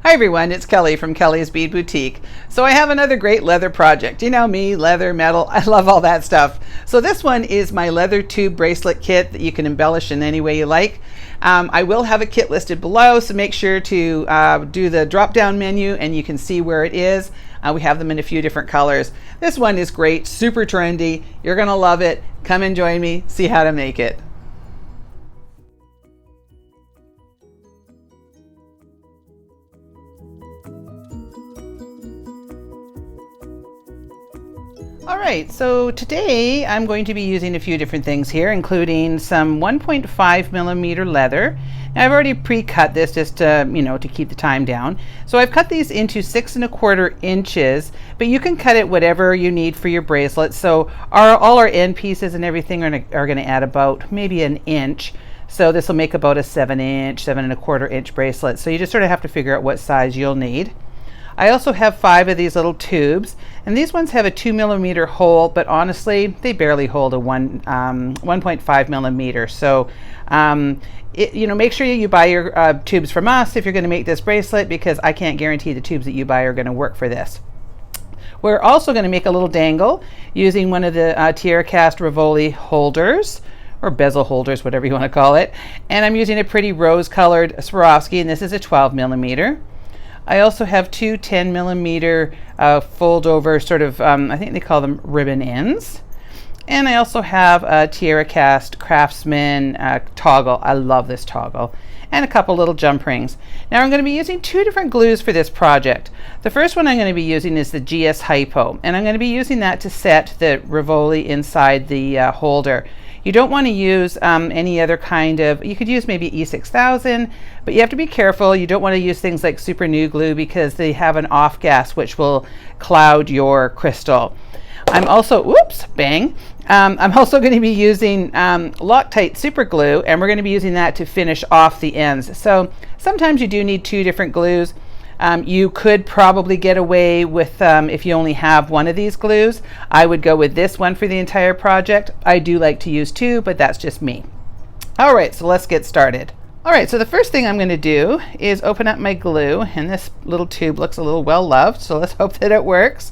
Hi everyone, it's Kelly from Kelly's Bead Boutique. So I have another great leather project. You know me, leather, metal, I love all that stuff. So this one is my leather tube bracelet kit that you can embellish in any way you like. I will have a kit listed below, so make sure to do the drop down menu and you can see where it is. We have them in a few different colors. This one is great, super trendy. You're gonna love it. Come and join me, see how to make it. All right, so today I'm going to be using a few different things here, including some 1.5 millimeter leather. Now I've already pre-cut this just to, to keep the time down. So I've cut these into 6 1/4 inches, but you can cut it whatever you need for your bracelet. So all our end pieces and everything are going to add about maybe an inch. So this will make about a 7 1/4 inch bracelet. So you just sort of have to figure out what size you'll need. I also have 5 of these little tubes, and these ones have a 2 millimeter hole, but honestly, they barely hold a 1.5 millimeter. So, make sure you buy your tubes from us if you're going to make this bracelet, because I can't guarantee the tubes that you buy are going to work for this. We're also going to make a little dangle using one of the Tiara Cast Rivoli holders, or bezel holders, whatever you want to call it. And I'm using a pretty rose-colored Swarovski, and this is a 12 millimeter. I also have 2 10 millimeter fold over sort of, I think they call them ribbon ends. And I also have a Tiara Cast Craftsman toggle. I love this toggle. And a couple little jump rings. Now I'm going to be using 2 different glues for this project. The first one I'm going to be using is the GS Hypo, and I'm going to be using that to set the Rivoli inside the holder. You don't want to use any other kind of, you could use maybe E6000, but you have to be careful. You don't want to use things like super new glue because they have an off gas which will cloud your crystal. I'm also, I'm also going to be using Loctite super glue, and we're going to be using that to finish off the ends. So sometimes you do need 2 different glues. You could probably get away with, if you only have one of these glues, I would go with this one for the entire project. I do like to use 2, but that's just me. All right, so let's get started. All right, so the first thing I'm going to do is open up my glue, and this little tube looks a little well loved, so let's hope that it works.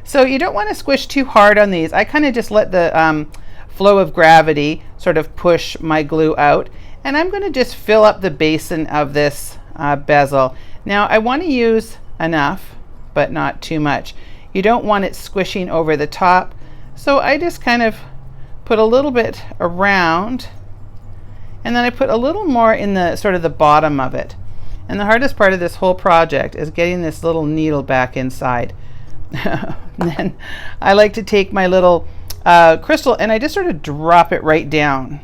So you don't want to squish too hard on these. I kind of just let the flow of gravity sort of push my glue out, and I'm going to just fill up the basin of this bezel. Now I want to use enough, but not too much. You don't want it squishing over the top, so I just kind of put a little bit around, and then I put a little more in the sort of the bottom of it. And the hardest part of this whole project is getting this little needle back inside. Then I like to take my little crystal and I just sort of drop it right down.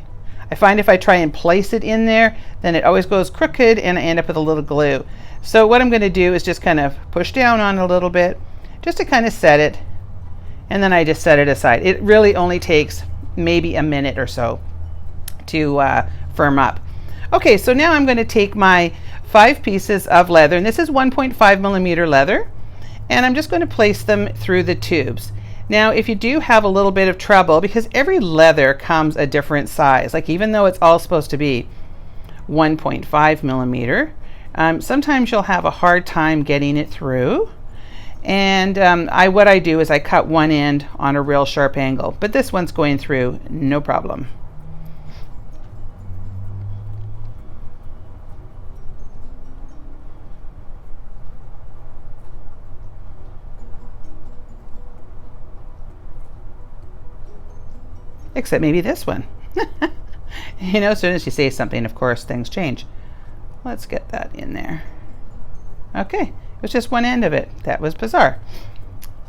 I find if I try and place it in there, then it always goes crooked and I end up with a little glue. So what I'm going to do is just kind of push down on it a little bit, just to kind of set it, and then I just set it aside. It really only takes maybe a minute or so to firm up. Okay, so now I'm going to take my 5 pieces of leather, and this is 1.5 millimeter leather, and I'm just going to place them through the tubes. Now, if you do have a little bit of trouble, because every leather comes a different size, like even though it's all supposed to be 1.5 millimeter, sometimes you'll have a hard time getting it through. And what I do is I cut one end on a real sharp angle, but this one's going through no problem. Except maybe this one. As soon as you say something, of course, things change. Let's get that in there. Okay, it was just one end of it. That was bizarre.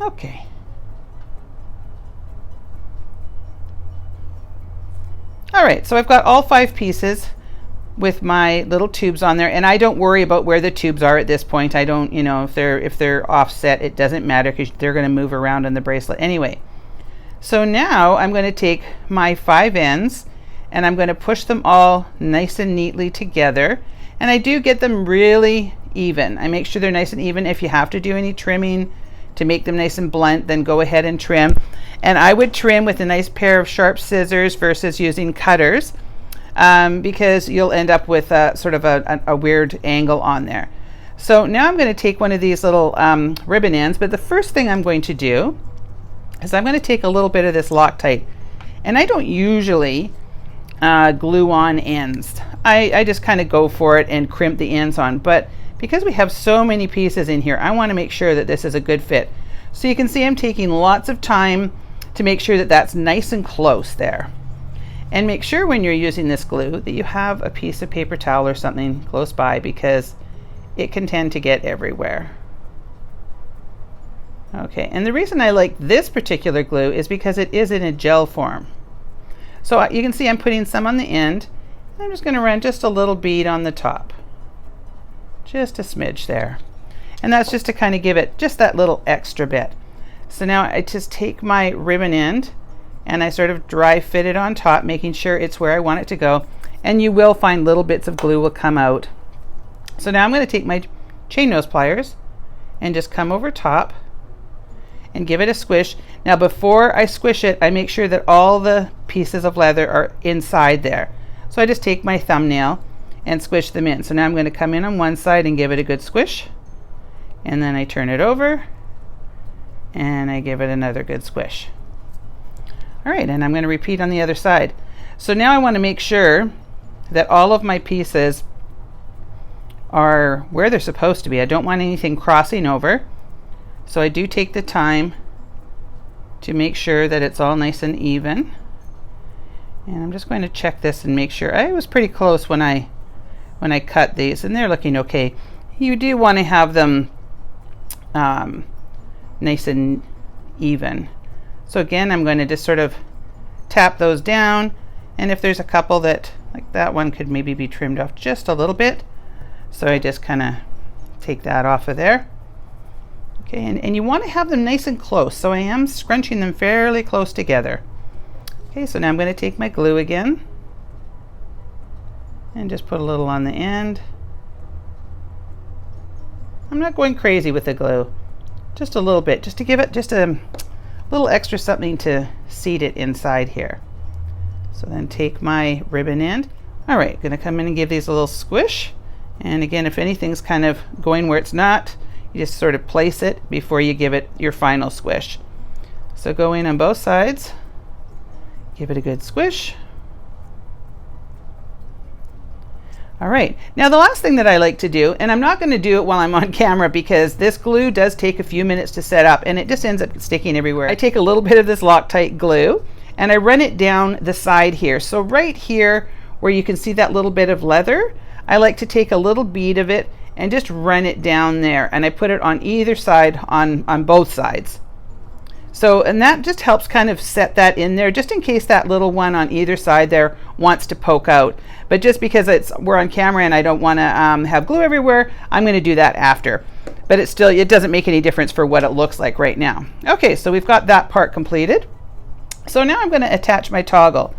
Okay. All right, so I've got all 5 pieces with my little tubes on there, and I don't worry about where the tubes are at this point. I don't, if they're offset, it doesn't matter because they're going to move around on the bracelet anyway. So now I'm going to take my 5 ends and I'm going to push them all nice and neatly together. And I do get them really even. I make sure they're nice and even. If you have to do any trimming to make them nice and blunt, then go ahead and trim. And I would trim with a nice pair of sharp scissors versus using cutters, because you'll end up with sort of a weird angle on there. So now I'm going to take one of these little ribbon ends, but the first thing I'm going to do is I'm going to take a little bit of this Loctite, and I don't usually glue on ends. I just kind of go for it and crimp the ends on, but because we have so many pieces in here, I want to make sure that this is a good fit. So you can see I'm taking lots of time to make sure that that's nice and close there. And make sure when you're using this glue that you have a piece of paper towel or something close by, because it can tend to get everywhere. Okay, and the reason I like this particular glue is because it is in a gel form. So you can see I'm putting some on the end. I'm just going to run just a little bead on the top. Just a smidge there. And that's just to kind of give it just that little extra bit. So now I just take my ribbon end and I sort of dry fit it on top, making sure it's where I want it to go. And you will find little bits of glue will come out. So now I'm going to take my chain nose pliers and just come over top and give it a squish. Now before I squish it, I make sure that all the pieces of leather are inside there. So I just take my thumbnail and squish them in. So now I'm going to come in on one side and give it a good squish. And then I turn it over and I give it another good squish. All right, and I'm going to repeat on the other side. So now I want to make sure that all of my pieces are where they're supposed to be. I don't want anything crossing over. So I do take the time to make sure that it's all nice and even. And I'm just going to check this and make sure. I was pretty close when I cut these, and they're looking okay. You do want to have them nice and even. So again, I'm going to just sort of tap those down, and if there's a couple that, like that one, could maybe be trimmed off just a little bit. So I just kind of take that off of there. Okay, and you want to have them nice and close, so I am scrunching them fairly close together. Okay, so now I'm going to take my glue again and just put a little on the end. I'm not going crazy with the glue, just a little bit, just to give it just a little extra something to seat it inside here. So then take my ribbon end. All right, going to come in and give these a little squish. And again, if anything's kind of going where it's not, you just sort of place it before you give it your final squish. So go in on both sides, give it a good squish. All right, now the last thing that I like to do, and I'm not going to do it while I'm on camera because this glue does take a few minutes to set up and it just ends up sticking everywhere. I take a little bit of this Loctite glue and I run it down the side here. So right here where you can see that little bit of leather, I like to take a little bead of it and just run it down there, and I put it on either side, on both sides. So, and that just helps kind of set that in there, just in case that little one on either side there wants to poke out. But just because we're on camera and I don't want to have glue everywhere, I'm going to do that after. But it doesn't make any difference for what it looks like right now. Okay, so we've got that part completed. So now I'm going to attach my toggle.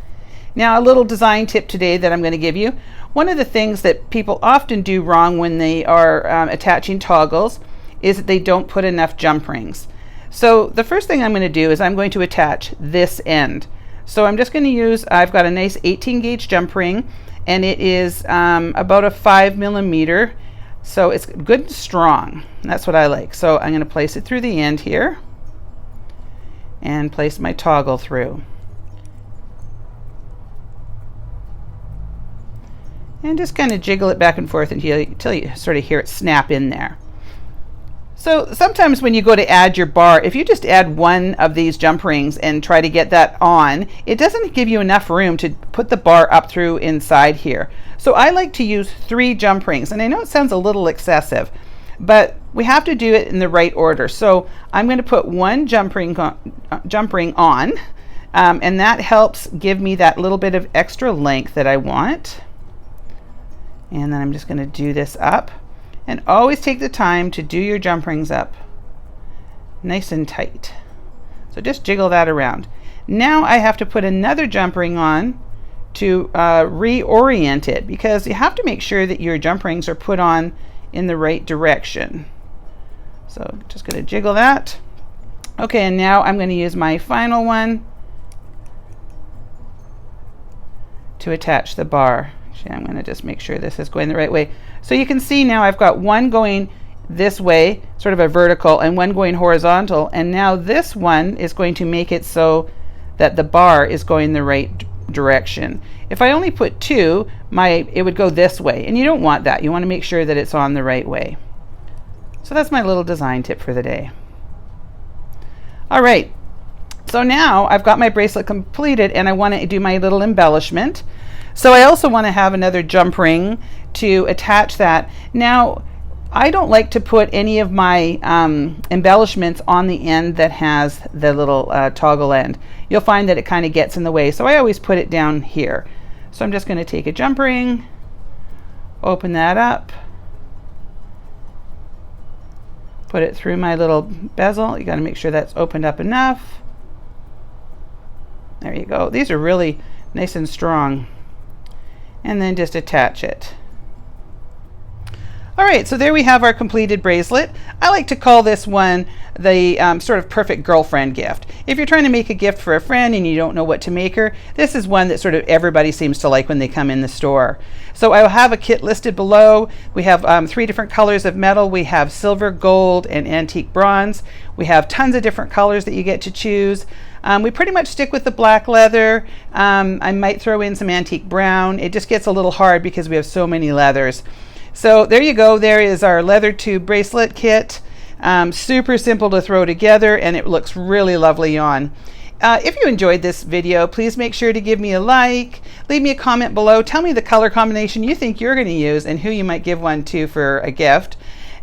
Now a little design tip today that I'm going to give you. One of the things that people often do wrong when they are attaching toggles is that they don't put enough jump rings. So the first thing I'm going to do is I'm going to attach this end. So I'm just going to use, I've got a nice 18 gauge jump ring, and it is about a 5 millimeter. So it's good and strong. That's what I like. So I'm going to place it through the end here and place my toggle through. And just kind of jiggle it back and forth until you sort of hear it snap in there. So sometimes when you go to add your bar, if you just add one of these jump rings and try to get that on, it doesn't give you enough room to put the bar up through inside here. So I like to use 3 jump rings, and I know it sounds a little excessive, but we have to do it in the right order. So I'm going to put 1 jump ring on, and that helps give me that little bit of extra length that I want. And then I'm just going to do this up, and always take the time to do your jump rings up nice and tight. So just jiggle that around. Now I have to put another jump ring on to reorient it, because you have to make sure that your jump rings are put on in the right direction. So just going to jiggle that. Okay, and now I'm going to use my final one to attach the bar. Actually, I'm going to just make sure this is going the right way. So you can see now I've got one going this way, sort of a vertical, and one going horizontal, and now this one is going to make it so that the bar is going the right direction. If I only put two, it would go this way, and you don't want that. You want to make sure that it's on the right way. So that's my little design tip for the day. All right, so now I've got my bracelet completed, and I want to do my little embellishment. So I also want to have another jump ring to attach that. Now, I don't like to put any of my embellishments on the end that has the little toggle end. You'll find that it kind of gets in the way, so I always put it down here. So I'm just going to take a jump ring, open that up, put it through my little bezel. You got to make sure that's opened up enough. There you go. These are really nice and strong. And then just attach it. All right, so there we have our completed bracelet. I like to call this one the sort of perfect girlfriend gift. If you're trying to make a gift for a friend and you don't know what to make her, this is one that sort of everybody seems to like when they come in the store. So I will have a kit listed below. We have 3 different colors of metal. We have silver, gold, and antique bronze. We have tons of different colors that you get to choose. We pretty much stick with the black leather. I might throw in some antique brown. It just gets a little hard because we have so many leathers. So there you go. There is our leather tube bracelet kit. Super simple to throw together, and it looks really lovely on. If you enjoyed this video, please make sure to give me a like, leave me a comment below, tell me the color combination you think you're going to use and who you might give one to for a gift,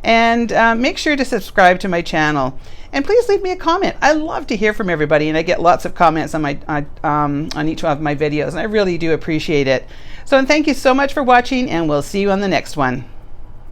and make sure to subscribe to my channel. And please leave me a comment. I love to hear from everybody, and I get lots of comments on each of my videos, and I really do appreciate it. So thank you so much for watching, and we'll see you on the next one.